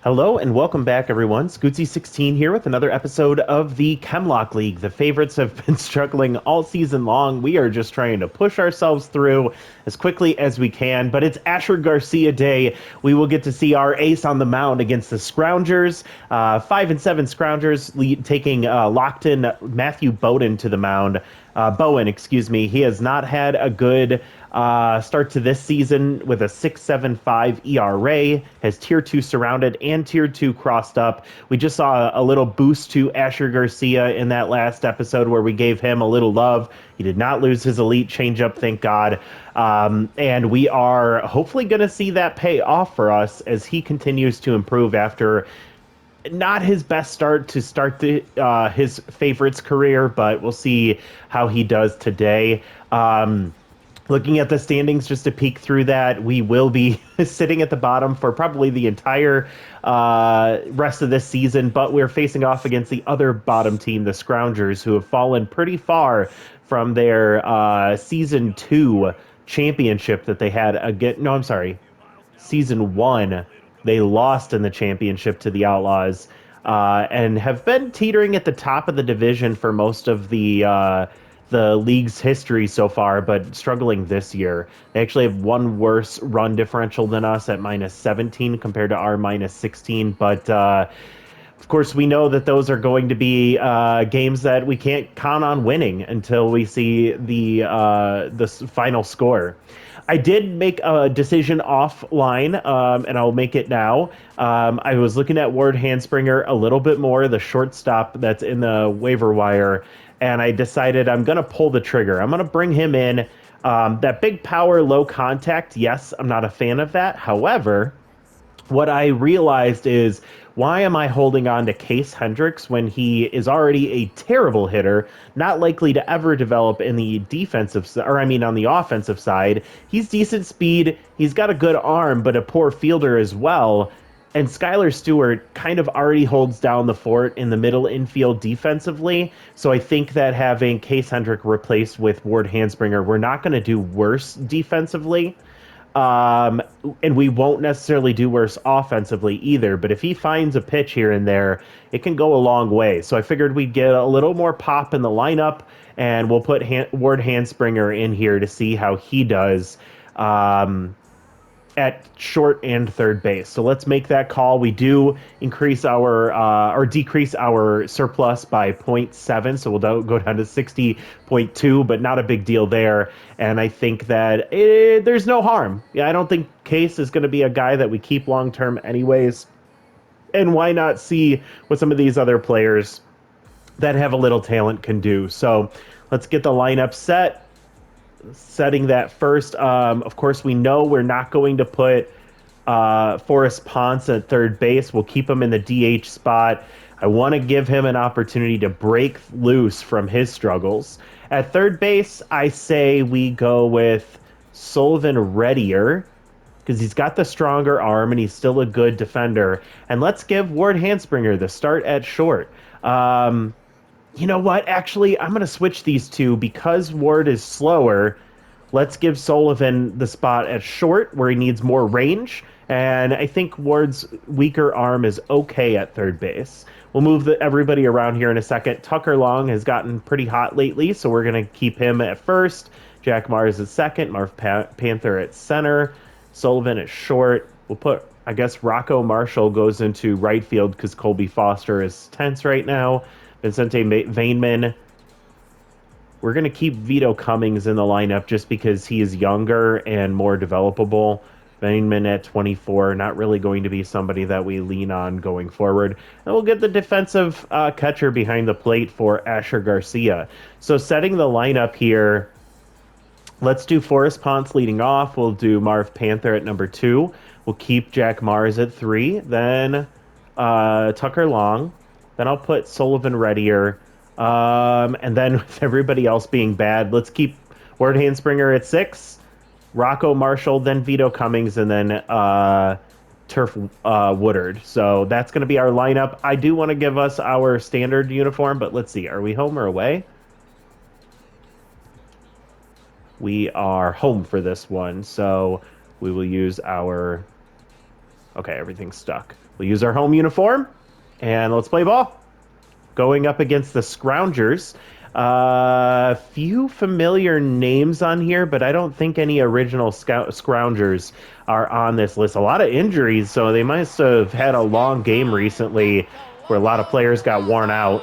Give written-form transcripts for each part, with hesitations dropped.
Hello and welcome back, everyone. Scootsy16 here with another episode of the Chemlock League. The favorites have been struggling all season long. We are just trying to push ourselves through as quickly as we can, but it's Asher Garcia Day. We will get to see our ace on the mound against the Scroungers. 5-7 Scroungers taking locked-in Matthew Bowden to the mound. Bowen, excuse me. He has not had a good start to this season with a 6.75 ERA, has tier 2 surrounded and tier 2 crossed up. We just saw a little boost to Asher Garcia in that last episode where we gave him a little love. He did not lose his elite changeup, thank God. And we are hopefully going to see that pay off for us as he continues to improve after not his best start to start his favorites career, but we'll see how he does today. Looking at the standings, just to peek through that, we will be sitting at the bottom for probably the entire rest of this season, but we're facing off against the other bottom team, the Scroungers, who have fallen pretty far from their Season 2 championship that they had again. No, I'm sorry. Season 1, they lost in the championship to the Outlaws and have been teetering at the top of the division for most of the league's history so far, but struggling this year. They actually have one worse run differential than us at -17 compared to our -16. But of course, we know that those are going to be games that we can't count on winning until we see the final score. I did make a decision offline, and I'll make it now. I was looking at Ward Handspringer a little bit more, the shortstop that's in the waiver wire, and I decided I'm going to pull the trigger. I'm going to bring him in. That big power, low contact, yes, I'm not a fan of that. However, what I realized is, why am I holding on to Case Hendricks when he is already a terrible hitter, not likely to ever develop in the defensive, or I mean on the offensive side? He's decent speed, he's got a good arm, but a poor fielder as well. And Skylar Stewart kind of already holds down the fort in the middle infield defensively. So I think that having Case Hendrick replaced with Ward Handspringer, we're not going to do worse defensively. And we won't necessarily do worse offensively either. But if he finds a pitch here and there, it can go a long way. So I figured we'd get a little more pop in the lineup, and we'll put Ward Handspringer in here to see how he does at short and third base. So let's make that call. We do increase our or decrease our surplus by 0.7, so we'll go down to 60.2, but not a big deal there. And I think that there's no harm. Yeah, I don't think Case is going to be a guy that we keep long term anyways. And why not see what some of these other players that have a little talent can do? So let's get the lineup set. Setting that first. Of course, we know we're not going to put Forrest Ponce at third base. We'll keep him in the DH spot. I want to give him an opportunity to break loose from his struggles. At third base, I say we go with Sullivan Readier because he's got the stronger arm and he's still a good defender. And let's give Ward Handspringer the start at short. You know what? Actually, I'm going to switch these two because Ward is slower. Let's give Sullivan the spot at short where he needs more range. And I think Ward's weaker arm is okay at third base. We'll move everybody around here in a second. Tucker Long has gotten pretty hot lately, so we're going to keep him at first. Jack Mars at second. Marv Panther at center. Sullivan at short. We'll put, I guess, Rocco Marshall goes into right field because Colby Foster is tense right now. Vincente Vainman. We're going to keep Vito Cummings in the lineup just because he is younger and more developable. Vainman at 24, not really going to be somebody that we lean on going forward. And we'll get the defensive catcher behind the plate for Asher Garcia. So setting the lineup here, let's do Forrest Ponce leading off. We'll do Marv Panther at number 2. We'll keep Jack Mars at 3. Then Tucker Long. Then I'll put Sullivan Readier. And then with everybody else being bad, let's keep Ward Handspringer at 6, Rocco Marshall, then Vito Cummings, and then Turf Woodard. So that's going to be our lineup. I do want to give us our standard uniform, but let's see. Are we home or away? We are home for this one, so we will use our... Okay, everything's stuck. We'll use our home uniform, and let's play ball. Going up against the Scroungers. Few familiar names on here, but I don't think any original Scroungers are on this list. A lot of injuries, so they must have had a long game recently where a lot of players got worn out.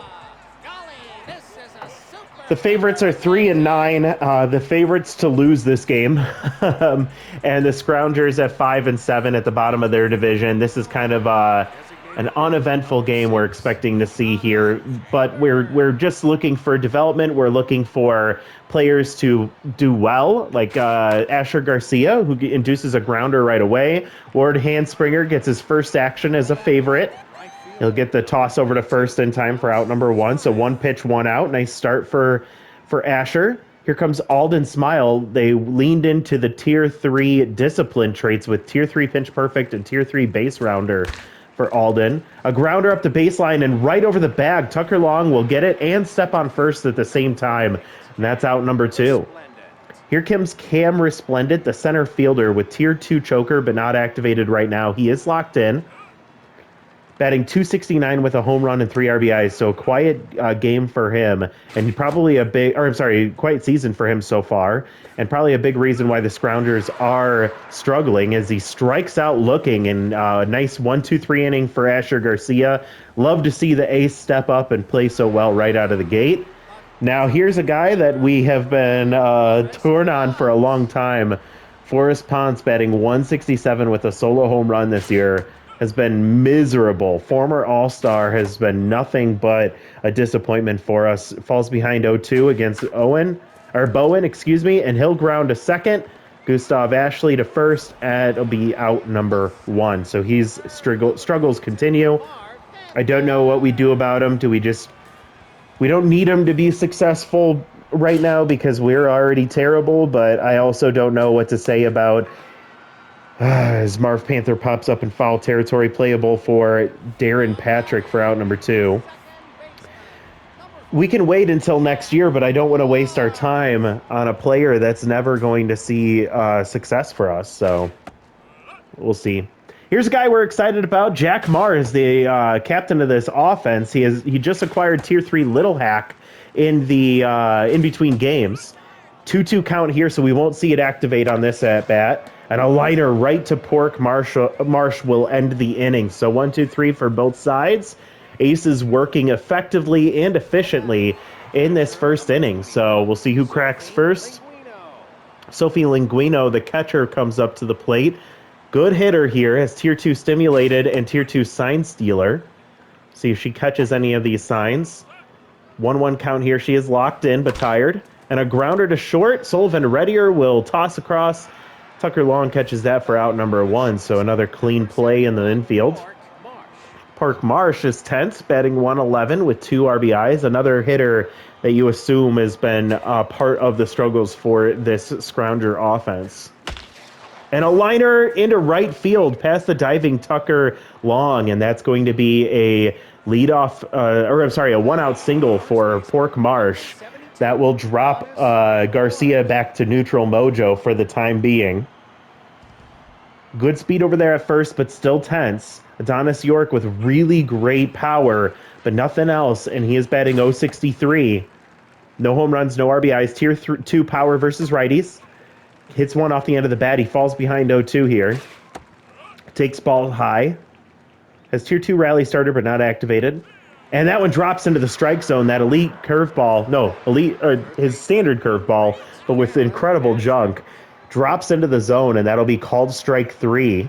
The favorites are 3 and 9. The favorites to lose this game, and the Scroungers at 5 and 7 at the bottom of their division. This is kind of an uneventful game we're expecting to see here, but we're just looking for development. We're looking for players to do well, like Asher Garcia, who induces a grounder right away. Ward Handspringer gets his first action as a favorite. He'll get the toss over to first in time for out number 1. So 1 pitch, 1 out. Nice start for Asher. Here comes Alden Smile. They leaned into the Tier 3 discipline traits with Tier 3 pinch perfect and Tier 3 base rounder for Alden. A grounder up the baseline and right over the bag. Tucker Long will get it and step on first at the same time. And that's out number 2. Here comes Cam Resplendent, the center fielder with Tier 2 choker, but not activated right now. He is locked in. Batting .269 with a home run and 3 RBIs, so a quiet game for him, and quiet season for him so far, and probably a big reason why the Scroungers are struggling as he strikes out looking, and a nice 1-2-3 inning for Asher Garcia. Love to see the ace step up and play so well right out of the gate. Now here's a guy that we have been torn on for a long time. Forrest Ponce batting .167 with a solo home run this year. Has been miserable. Former All-Star has been nothing but a disappointment for us. Falls behind 0-2 against Bowen, and he'll ground to second. Gustav Ashley to first, and it'll be out number 1. So he's struggles continue. I don't know what we do about him. We don't need him to be successful right now because we're already terrible, but I also don't know what to say about as Marv Panther pops up in foul territory, playable for Darren Patrick for out number 2. We can wait until next year, but I don't want to waste our time on a player that's never going to see success for us, so we'll see. Here's a guy we're excited about. Jack Mars, the captain of this offense. He just acquired Tier 3 Little Hack in the in between games. 2-2 count here, so we won't see it activate on this at-bat. And a liner right to Pork Marsh will end the inning. So 1-2-3 for both sides. Ace is working effectively and efficiently in this first inning. So we'll see who cracks first. Sophie Linguino, the catcher, comes up to the plate. Good hitter here, has Tier 2 Stimulated and Tier 2 Sign Stealer. See if she catches any of these signs. 1-1 count here. She is locked in but tired. And a grounder to short. Sullivan Reddier will toss across. Tucker Long catches that for out number 1, so another clean play in the infield. Park Marsh is 10th, batting .111 with 2 RBIs. Another hitter that you assume has been part of the struggles for this Scrounger offense. And a liner into right field past the diving Tucker Long, and that's going to be a a one-out single for Pork Marsh. That will drop Garcia back to neutral mojo for the time being. Good speed over there at first, but still tense. Adonis York with really great power, but nothing else, and he is batting .063. No home runs, no RBIs. Tier 2 power versus righties. Hits one off the end of the bat. He falls behind 0-2 here. Takes ball high. Has Tier 2 rally starter, but not activated. And that one drops into the strike zone, that his standard curveball, but with incredible junk, drops into the zone, and that'll be called strike 3.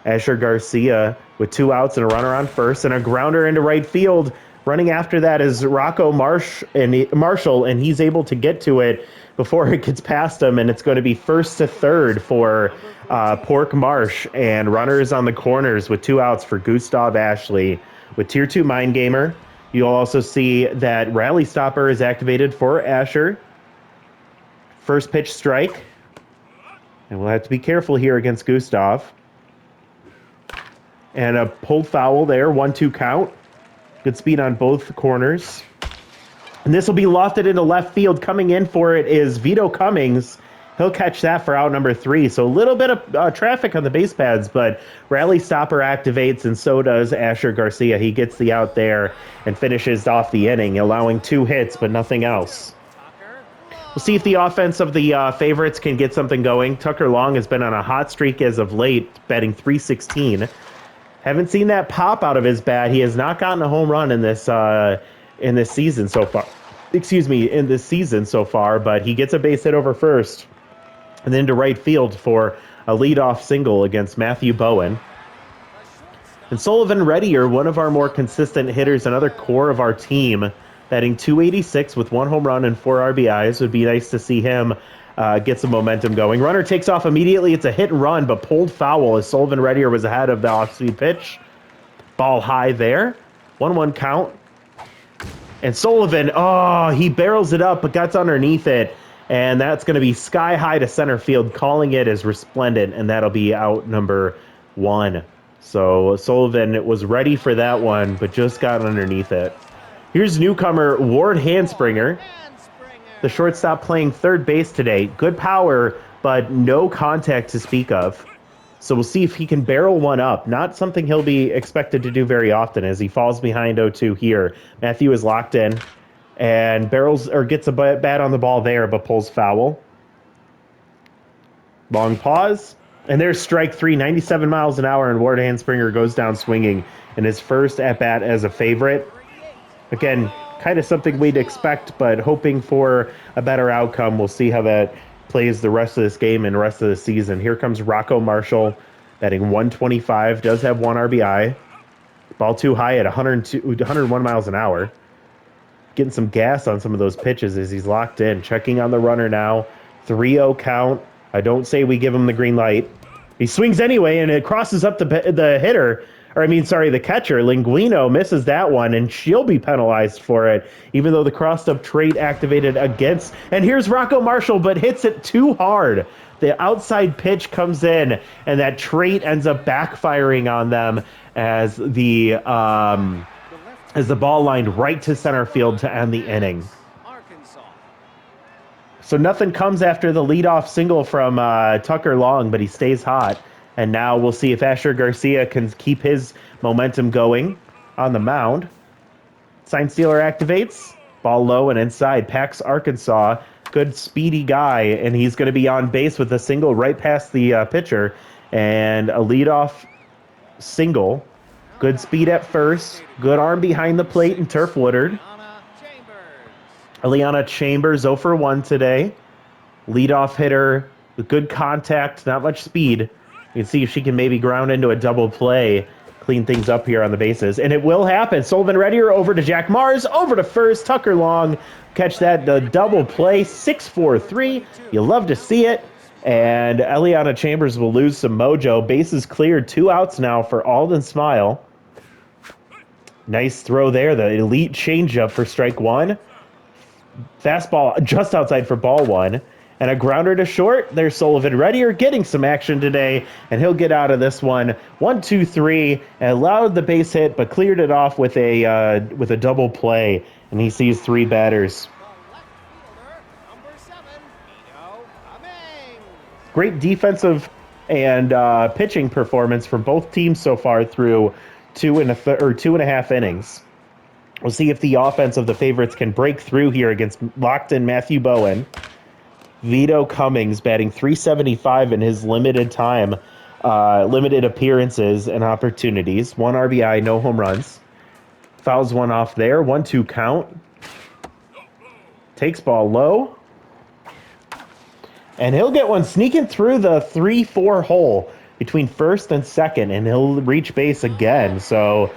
Asher Garcia with 2 outs and a runner on first, and a grounder into right field. Running after that is Rocco Marshall, and he's able to get to it before it gets past him, and it's going to be first to third for Pork Marsh, and runners on the corners with 2 outs for Gustav Ashley. With Tier 2 Mind Gamer, you'll also see that Rally Stopper is activated for Asher. First pitch strike. And we'll have to be careful here against Gustav. And a pulled foul there, 1-2 count. Good speed on both corners. And this will be lofted into left field. Coming in for it is Vito Cummings. He'll catch that for out number 3. So a little bit of traffic on the base pads, but Rally Stopper activates, and so does Asher Garcia. He gets the out there and finishes off the inning, allowing 2 hits, but nothing else. We'll see if the offense of the favorites can get something going. Tucker Long has been on a hot streak as of late, batting .316. Haven't seen that pop out of his bat. He has not gotten a home run in this season so far. In this season so far, but he gets a base hit over first and then to right field for a leadoff single against Matthew Bowen. And Sullivan Reddy are one of our more consistent hitters, another core of our team, batting .286 with 1 home run and 4 RBIs. Would be nice to see him get some momentum going. Runner takes off immediately. It's a hit and run, but pulled foul as Sullivan Reddy was ahead of the off-speed pitch. Ball high there. 1-1 count. And Sullivan, he barrels it up, but gets underneath it. And that's going to be sky high to center field, calling it as resplendent, and that'll be out number 1. So Sullivan was ready for that one, but just got underneath it. Here's newcomer Ward Hanspringer, the shortstop playing third base today. Good power, but no contact to speak of. So we'll see if he can barrel one up. Not something he'll be expected to do very often as he falls behind 0-2 here. Matthew is locked in and gets a bat on the ball there, but pulls foul. Long pause. And there's strike 3, 97 miles an hour, and Ward Hanspringer goes down swinging in his first at-bat as a favorite. Again, kind of something we'd expect, but hoping for a better outcome. We'll see how that plays the rest of this game and the rest of the season. Here comes Rocco Marshall, batting .125, does have 1 RBI. Ball too high at 101 miles an hour. Getting some gas on some of those pitches as he's locked in. Checking on the runner now. 3-0 count. I don't say we give him the green light. He swings anyway, and it crosses up the catcher. Linguino misses that one, and she'll be penalized for it, even though the crossed-up trait activated against. And here's Rocco Marshall, but hits it too hard. The outside pitch comes in, and that trait ends up backfiring on them as the ball lined right to center field to end the inning. So nothing comes after the leadoff single from Tucker Long, but he stays hot. And now we'll see if Asher Garcia can keep his momentum going on the mound. Sign stealer activates. Ball low and inside. Pax Arkansas. Good speedy guy, and he's going to be on base with a single right past the pitcher. And a leadoff single. Good speed at first. Good arm behind the plate and Turf Woodard. Eliana Chambers 0 for 1 today. Leadoff hitter with good contact, not much speed. You can see if she can maybe ground into a double play, clean things up here on the bases. And it will happen. Sullivan Reddier over to Jack Mars, over to first. Tucker Long, catch that, the double play, 6-4-3. You love to see it. And Eliana Chambers will lose some mojo. Bases cleared, 2 outs now for Alden Smile. Nice throw there, the elite changeup for strike 1. Fastball just outside for ball 1. And a grounder to short. There's Sullivan Reddier getting some action today, and he'll get out of this one. 1-2-3, and allowed the base hit, but cleared it off with a double play, and he sees 3 batters. Great defensive and pitching performance from both teams so far through 2.5 innings. We'll see if the offense of the favorites can break through here against locked-in Matthew Bowen. Vito Cummings batting .375 in his limited appearances and opportunities. 1 RBI, no home runs. Fouls one off there. 1-2 count. Takes ball low. And he'll get one sneaking through the 3-4 hole between first and second, and he'll reach base again. So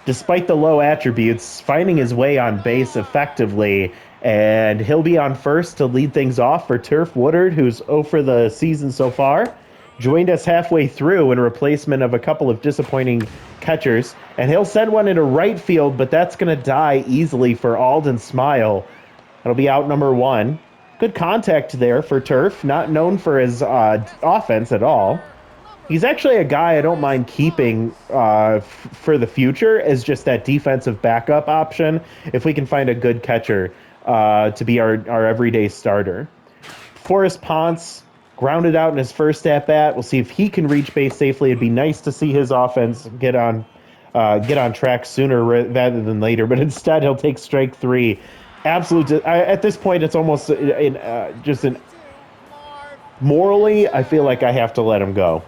despite the low attributes, finding his way on base effectively, and he'll be on first to lead things off for Turf Woodard, who's 0 for the season so far. Joined us halfway through in replacement of a couple of disappointing catchers, and he'll send one into right field, but that's going to die easily for Alden Smile. That'll be out number 1. Good contact there for Turf, not known for his offense at all. He's actually a guy I don't mind keeping for the future as just that defensive backup option if we can find a good catcher to be our everyday starter. Forrest Ponce grounded out in his first at-bat. We'll see if he can reach base safely. It'd be nice to see his offense get on track sooner rather than later, but instead he'll take strike 3. At this point, it's almost just an morally, I feel like I have to let him go.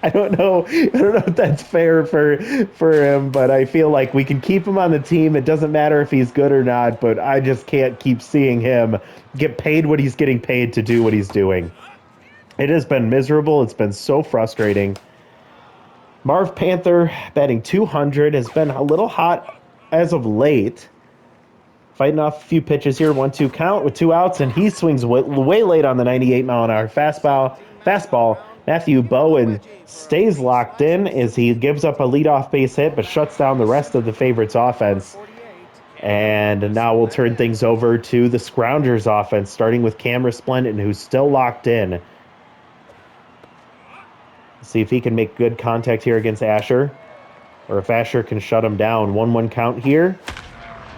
I don't know if that's fair for him, but I feel like we can keep him on the team. It doesn't matter if he's good or not, but I just can't keep seeing him get paid what he's getting paid to do what he's doing. It has been miserable. It's been so frustrating. Marv Panther batting 200 has been a little hot as of late. Fighting off a few pitches here, 1-2 count with 2 outs, and he swings way late on the 98-mile-an-hour fastball. Matthew Bowen stays locked in as he gives up a leadoff base hit, but shuts down the rest of the favorites' offense. And now we'll turn things over to the Scroungers offense, starting with Chem Resplendent, who's still locked in. See if he can make good contact here against Asher, or if Asher can shut him down. 1-1 count here.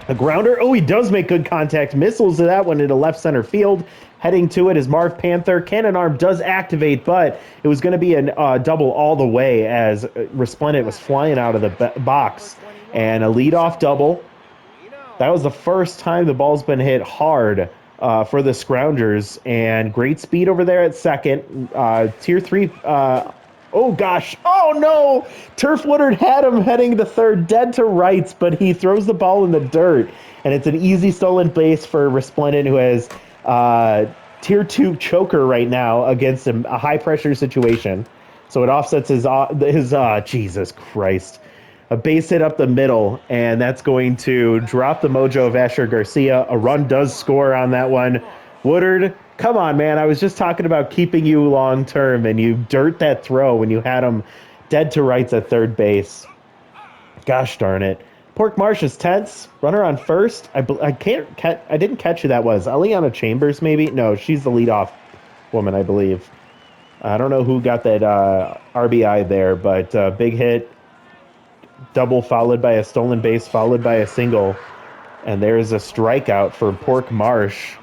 A grounder. Oh, he does make good contact. Missiles to that one into left center field. Heading to it is Marv Panther. Cannon arm does activate, but it was going to be a double all the way as Resplendent was flying out of the box. And a leadoff double. That was the first time the ball's been hit hard for the Scroungers. And great speed over there at second. Tier 3... oh, gosh. Oh, no. Turf Woodard had him heading to third, dead to rights, but he throws the ball in the dirt. And it's an easy stolen base for Resplendent, who has Tier 2 choker right now against a high-pressure situation. So it offsets his Jesus Christ. A base hit up the middle, and that's going to drop the mojo of Asher Garcia. A run does score on that one. Woodard... Come on, man. I was just talking about keeping you long-term, and you dirt that throw when you had him dead to rights at third base. Gosh darn it. Pork Marsh is tense. Runner on first. I didn't catch who that was. Aliana Chambers, maybe? No, she's the leadoff woman, I believe. I don't know who got that RBI there, but big hit. Double followed by a stolen base, followed by a single. And there's a strikeout for Pork Marsh.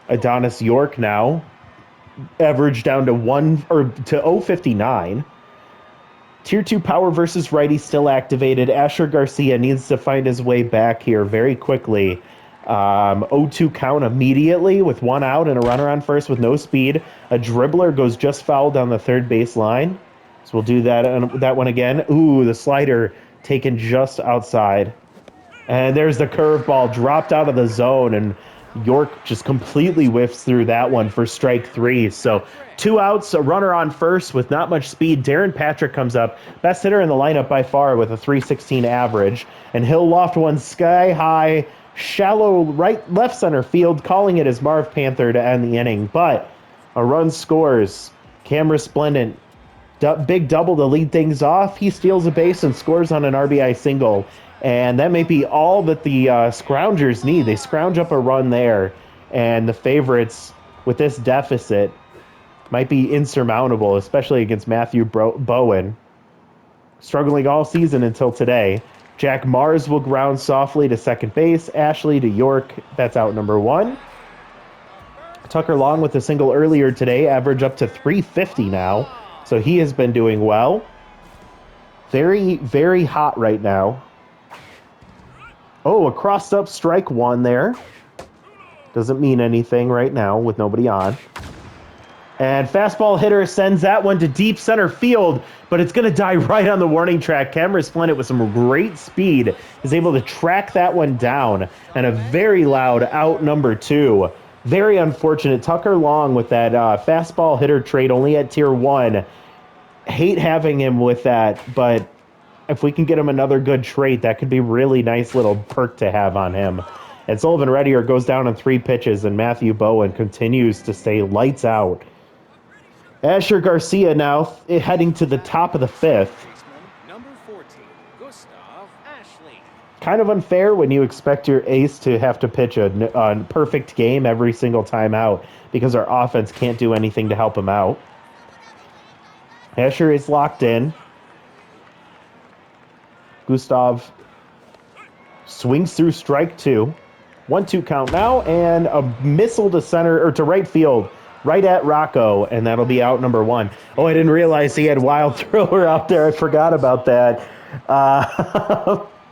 Adonis York now, average down to 0.59. Tier 2 power versus righty still activated. Asher Garcia needs to find his way back here very quickly. 0-2 count immediately with 1 out and a runner on first with no speed. A dribbler goes just foul down the third base line. So we'll do that one again. Ooh, the slider taken just outside. And there's the curveball dropped out of the zone, and York just completely whiffs through that one for strike 3. So 2 outs, a runner on first with not much speed. Darren Patrick comes up, best hitter in the lineup by far with a 316 average. And he'll loft one sky high, shallow left center field, calling it as Marv Panther to end the inning. But a run scores. Chem Resplendent, big double to lead things off. He steals a base and scores on an RBI single. And that may be all that the Scroungers need. They scrounge up a run there, and the favorites with this deficit might be insurmountable, especially against Matthew Bowen. Struggling all season until today. Jack Mars will ground softly to second base. Ashley to York. That's out number 1. Tucker Long with a single earlier today. Average up to 350 now. So he has been doing well. Very, very hot right now. Oh, a crossed up strike 1 there. Doesn't mean anything right now with nobody on. And fastball hitter sends that one to deep center field, but it's going to die right on the warning track. Chem Resplendent with some great speed is able to track that one down. And a very loud out number 2. Very unfortunate. Tucker Long with that fastball hitter trait only at tier 1. Hate having him with that, but if we can get him another good trait, that could be really nice little perk to have on him. And Sullivan Reddier goes down on 3 pitches, and Matthew Bowen continues to stay lights out. Asher Garcia now heading to the top of the 5th. Kind of unfair when you expect your ace to have to pitch a perfect game every single time out because our offense can't do anything to help him out. Asher is locked in. Gustav swings through strike 2. 1-2 count now, and a missile to center, or to right field, right at Rocco, and that'll be out number 1. Oh, I didn't realize he had wild thrower out there. I forgot about that.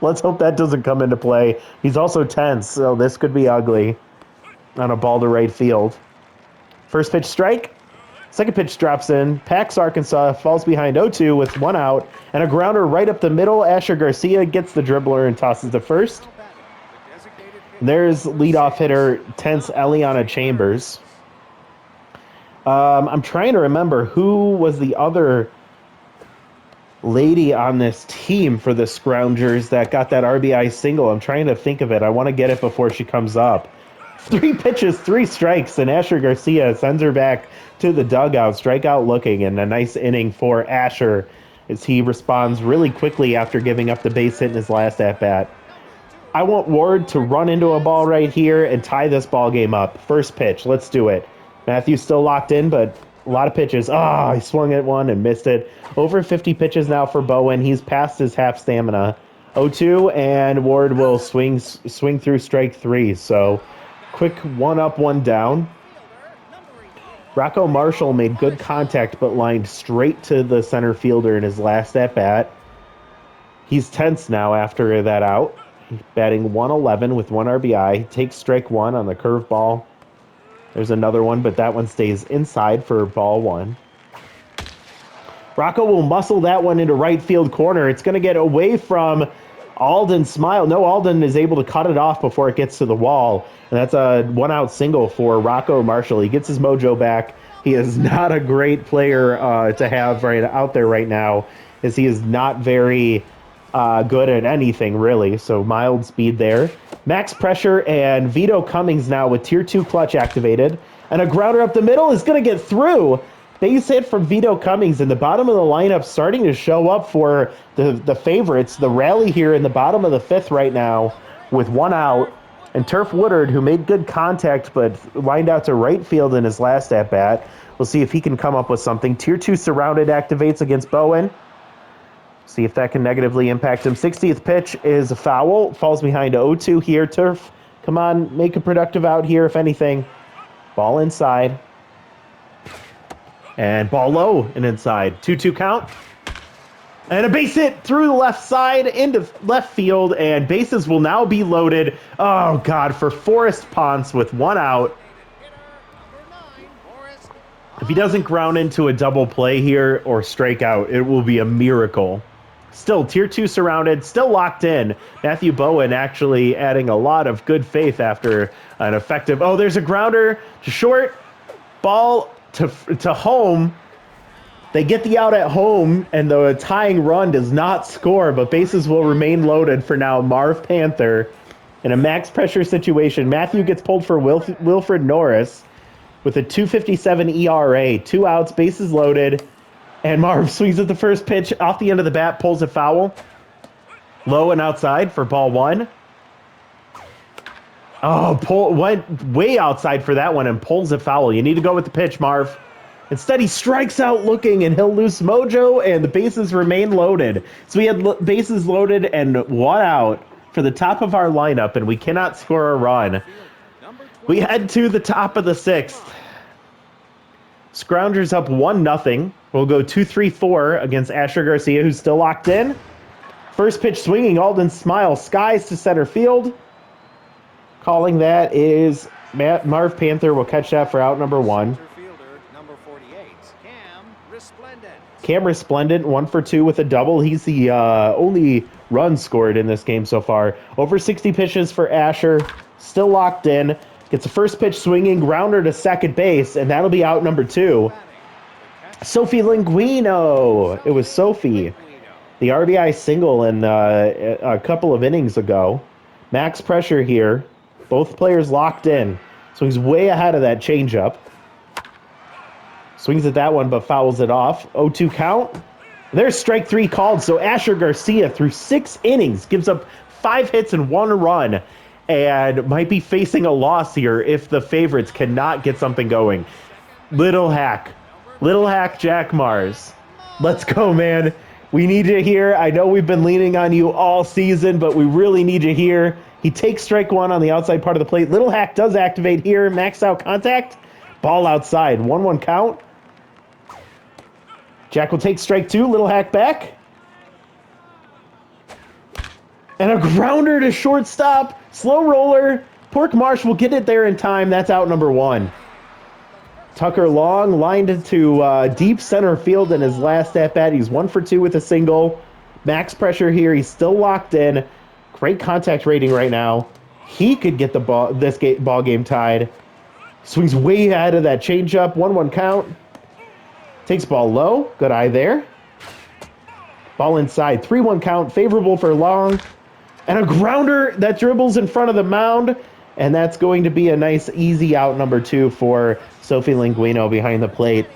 Let's hope that doesn't come into play. He's also tense, so this could be ugly on a ball to right field. First pitch strike. Second pitch drops in. Pax Arkansas falls behind 0-2 with 1 out, and a grounder right up the middle. Asher Garcia gets the dribbler and tosses to first. There's leadoff hitter, tense Eliana Chambers. I'm trying to remember who was the other lady on this team for the Scroungers that got that RBI single. I'm trying to think of it. I want to get it before she comes up. 3 pitches, 3 strikes, and Asher Garcia sends her back to the dugout, strikeout looking, and a nice inning for Asher as he responds really quickly after giving up the base hit in his last at-bat. I want Ward to run into a ball right here and tie this ball game up. First pitch, let's do it. Matthew's still locked in, but a lot of pitches. He swung at one and missed it. Over 50 pitches now for Bowen. He's past his half stamina. 0-2, and Ward will swing through strike 3. So quick 1 up, 1 down. Rocco Marshall made good contact, but lined straight to the center fielder in his last at-bat. He's tense now after that out. He's batting 111 with 1 RBI. He takes strike 1 on the curveball. There's another one, but that one stays inside for ball 1. Rocco will muscle that one into right field corner. It's going to get away from Alden Smile. No, Alden is able to cut it off before it gets to the wall. And that's a 1-out single for Rocco Marshall. He gets his mojo back. He is not a great player to have right out there right now, as he is not very good at anything, really. So mild speed there. Max pressure, and Vito Cummings now with Tier 2 clutch activated. And a grounder up the middle is going to get through. Base hit from Vito Cummings, and the bottom of the lineup starting to show up for the favorites. The rally here in the bottom of the 5th right now with 1 out. And Turf Woodard, who made good contact but lined out to right field in his last at-bat. We'll see if he can come up with something. Tier 2 surrounded activates against Bowen. See if that can negatively impact him. 60th pitch is a foul. Falls behind 0-2 here. Turf, come on, make a productive out here, if anything. Ball inside. And ball low and inside. 2-2 count. And a base hit through the left side into left field, and bases will now be loaded. Oh, God, for Forrest Ponce with 1 out. If he doesn't ground into a double play here or strike out, it will be a miracle. Still, Tier 2 surrounded, still locked in. Matthew Bowen actually adding a lot of good faith after an effective... Oh, there's a grounder to short. Ball to home. They get the out at home, and the tying run does not score, but bases will remain loaded for now. Marv Panther in a max pressure situation. Matthew gets pulled for Wilfred Norris with a 2.57 ERA. 2 outs, bases loaded, and Marv swings at the first pitch off the end of the bat, pulls a foul. Low and outside for ball 1. Oh, went way outside for that one and pulls a foul. You need to go with the pitch, Marv. Instead, he strikes out looking, and he'll lose mojo, and the bases remain loaded. So we had bases loaded and 1 out for the top of our lineup, and we cannot score a run. We head to the top of the 6th. Scroungers up 1-0. We'll go 2-3-4 against Asher Garcia, who's still locked in. First pitch swinging, Alden Smile skies to center field. Calling that is Marv Panther will catch that for out number 1. Cam Resplendent, 1 for 2 with a double. He's the only run scored in this game so far. Over 60 pitches for Asher. Still locked in. Gets a first pitch swinging, grounder to second base, and that'll be out number 2. Sophie Linguino. It was Sophie. The RBI single in a couple of innings ago. Max pressure here. Both players locked in. So he's way ahead of that changeup. Swings at that one, but fouls it off. 0-2 count. There's strike 3 called. So Asher Garcia, through 6 innings, gives up 5 hits and 1 run, and might be facing a loss here if the favorites cannot get something going. Little hack Jack Mars. Let's go, man. We need you here. I know we've been leaning on you all season, but we really need you here. He takes strike one on the outside part of the plate. Little Hack does activate here. Max out contact. Ball outside. 1-1 count. Jack will take strike two. Little Hack back. And a grounder to shortstop. Slow roller. Pork Marsh will get it there in time. That's out number one. Tucker Long lined to deep center field in his last at-bat. He's 1 for 2 with a single. Max pressure here. He's still locked in. Great contact rating right now. He could get the ball game tied. Swings way ahead of that changeup. 1-1 count. Takes ball low. Good eye there. Ball inside. 3-1 count. Favorable for Long. And a grounder that dribbles in front of the mound. And that's going to be a nice, easy out number two for Sophie Linguino behind the plate.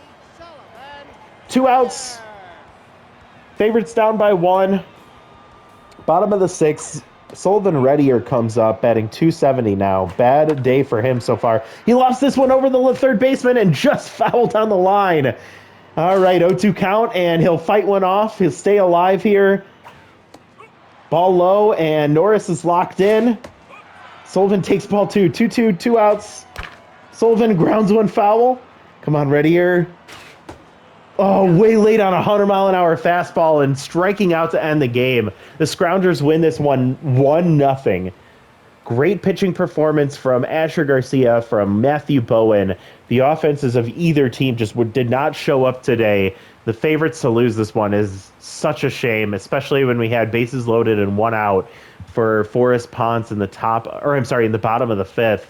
2 outs. Favorites down by 1. Bottom of the 6th. Sullivan Reddier comes up, batting .270 now. Bad day for him so far. He lost this one over the third baseman and just fouled on the line. All right, 0-2 count, and he'll fight one off. He'll stay alive here. Ball low, and Norris is locked in. Sullivan takes ball 2. 2-2, 2 outs. Sullivan grounds one foul. Come on, Reddier. Oh, way late on a 100-mile-an-hour fastball and striking out to end the game. The Scroungers win this one 1-0. Great pitching performance from Asher Garcia, from Matthew Bowen. The offenses of either team just did not show up today. The favorites to lose this one is such a shame, especially when we had bases loaded and 1 out for Forrest Ponce in the bottom of the 5th.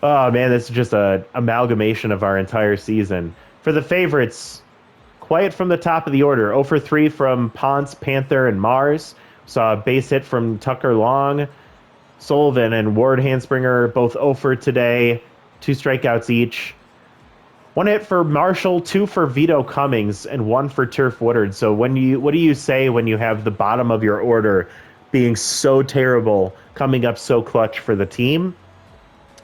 Oh, man, this is just an amalgamation of our entire season. For the favorites, quiet from the top of the order. 0 for 3 from Ponce, Panther, and Mars. Saw a base hit from Tucker Long. Sullivan and Ward Hanspringer both 0 for today. 2 strikeouts each. 1 hit for Marshall, 2 for Vito Cummings, and 1 for Turf Woodard. So what do you say when you have the bottom of your order being so terrible, coming up so clutch for the team?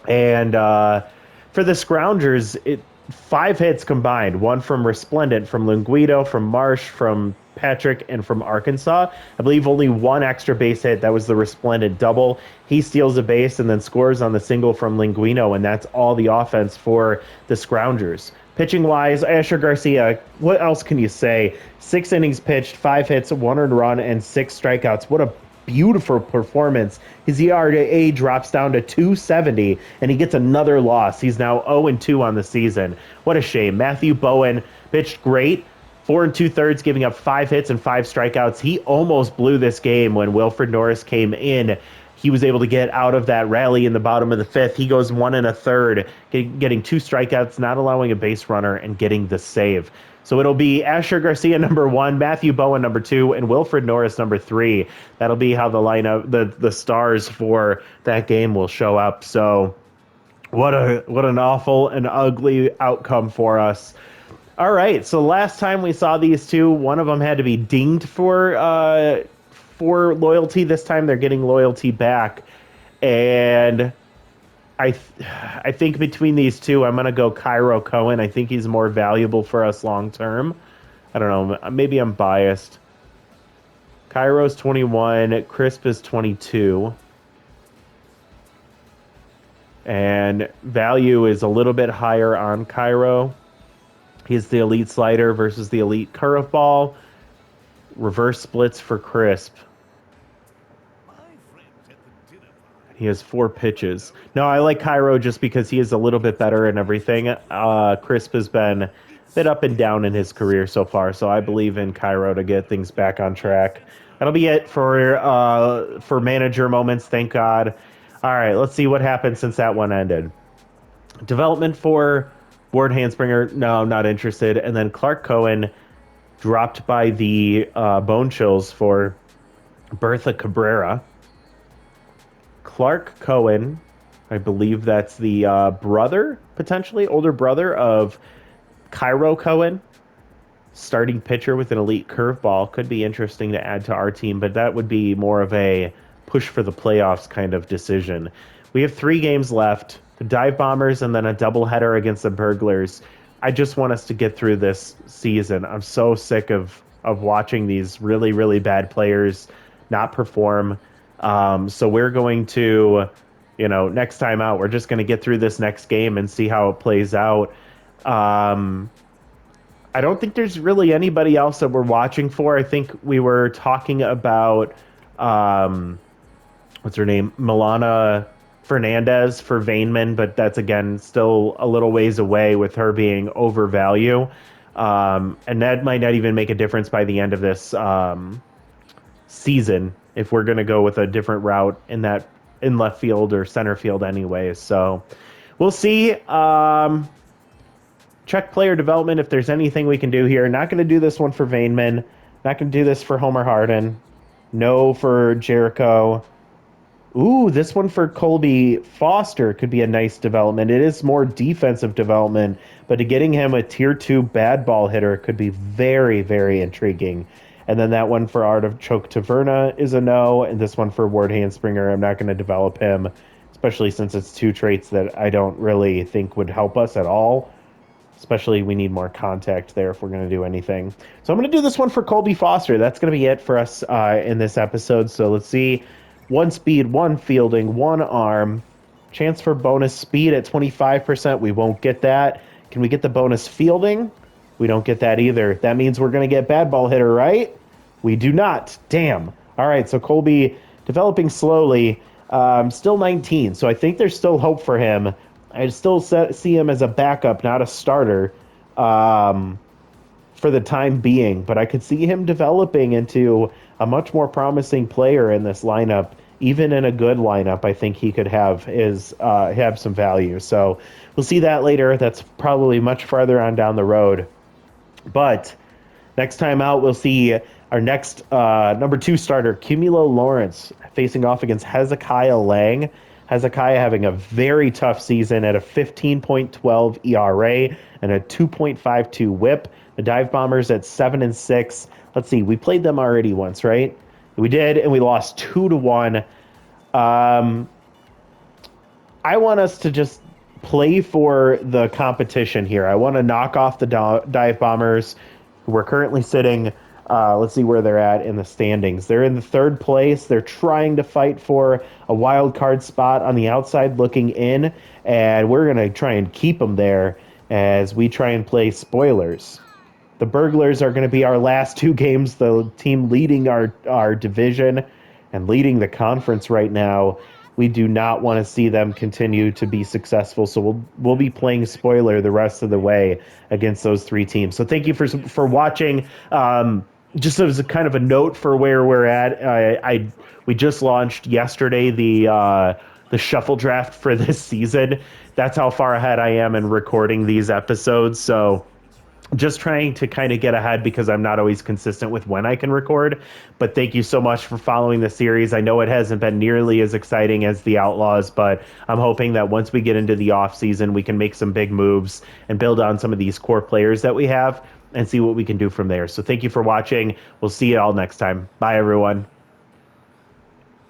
And for the Scroungers, 5 hits combined. 1 from Resplendent, from Linguido, from Marsh, from Patrick, and from Arkansas. I believe only 1 extra base hit. That was the Resplendent double. He steals a base and then scores on the single from Linguino, and that's all the offense for the Scroungers. Pitching-wise, Asher Garcia, what else can you say? 6 innings pitched, 5 hits, 1 earned run, and 6 strikeouts. What a beautiful performance. His ERA drops down to .270, and he gets another loss. He's now 0-2 on the season. What a shame. Matthew Bowen pitched great, 4 2/3, giving up 5 hits and 5 strikeouts. He almost blew this game when Wilfred Norris came in. He was able to get out of that rally in the bottom of the 5th. He goes 1 1/3, getting 2 strikeouts, not allowing a base runner, and getting the save. So it'll be Asher Garcia number 1, Matthew Bowen number 2, and Wilfred Norris number 3. That'll be how the lineup, the stars for that game will show up. So what an awful and ugly outcome for us. All right, so last time we saw these two, one of them had to be dinged for loyalty. This time they're getting loyalty back, and I think between these two, I'm going to go Cairo Cohen. I think he's more valuable for us long term. I don't know. Maybe I'm biased. Cairo's 21. Crisp is 22. And value is a little bit higher on Cairo. He's the elite slider versus the elite curveball. Reverse splits for Crisp. He has 4 pitches. No, I like Cairo just because he is a little bit better in everything. Crisp has been a bit up and down in his career so far, so I believe in Cairo to get things back on track. That'll be it for manager moments, thank God. All right, let's see what happened since that one ended. Development for Ward Hanspringer, no, I'm not interested. And then Clark Cohen dropped by the Bone Chills for Bertha Cabrera. Clark Cohen, I believe that's the brother, potentially, older brother of Cairo Cohen. Starting pitcher with an elite curveball. Could be interesting to add to our team, but that would be more of a push for the playoffs kind of decision. We have 3 games left. The Dive Bombers and then a doubleheader against the Burglars. I just want us to get through this season. I'm so sick of of watching these really, really bad players not perform. So we're going to, next time out, we're just going to get through this next game and see how it plays out. Um, I don't think there's really anybody else that we're watching for. I think we were talking about um, what's her name, Milana Fernandez for Vaneman, but that's again still a little ways away with her being overvalue. And that might not even make a difference by the end of this season if we're going to go with a different route in left field or center field anyways. So we'll see. Check player development if there's anything we can do here. Not going to do this one for Vaneman. Not going to do this for Homer Harden. No for Jericho. Ooh, this one for Colby Foster could be a nice development. It is more defensive development, but getting him a tier 2 bad ball hitter could be very, very intriguing. And then that one for Artichoke Taverna is a no, and this one for Ward Handspringer, I'm not going to develop him, especially since it's two traits that I don't really think would help us at all. Especially we need more contact there if we're going to do anything. So I'm going to do this one for Colby Foster. That's going to be it for us in this episode. So let's see. 1 speed, 1 fielding, 1 arm. Chance for bonus speed at 25%. We won't get that. Can we get the bonus fielding? We don't get that either. That means we're going to get bad ball hitter, right? We do not. Damn. All right, so Colby developing slowly. Still 19, so I think there's still hope for him. I still see him as a backup, not a starter, for the time being. But I could see him developing into a much more promising player in this lineup. Even in a good lineup, I think he could have some value. So we'll see that later. That's probably much farther on down the road. But next time out, we'll see our next number 2 starter, Cumulo Lawrence, facing off against Hezekiah Lang. Hezekiah having a very tough season at a 15.12 ERA and a 2.52 WHIP. The Dive Bombers at 7-6. Let's see, we played them already once, right? We did, and we lost 2-1. I want us to just play for the competition here. I want to knock off the Dive Bombers, who are currently sitting. Let's see where they're at in the standings. They're in the 3rd place. They're trying to fight for a wild card spot on the outside looking in, and we're going to try and keep them there as we try and play spoilers. The Burglars are going to be our last 2 games, the team leading our division and leading the conference right now. We do not want to see them continue to be successful, so we'll be playing spoiler the rest of the way against those 3 teams. So thank you for watching. Just as a kind of a note for where we're at, we just launched yesterday the shuffle draft for this season. That's how far ahead I am in recording these episodes. So just trying to kind of get ahead because I'm not always consistent with when I can record. But thank you so much for following the series. I know it hasn't been nearly as exciting as the Outlaws, but I'm hoping that once we get into the off season, we can make some big moves and build on some of these core players that we have and see what we can do from there. So thank you for watching. We'll see you all next time. Bye, everyone.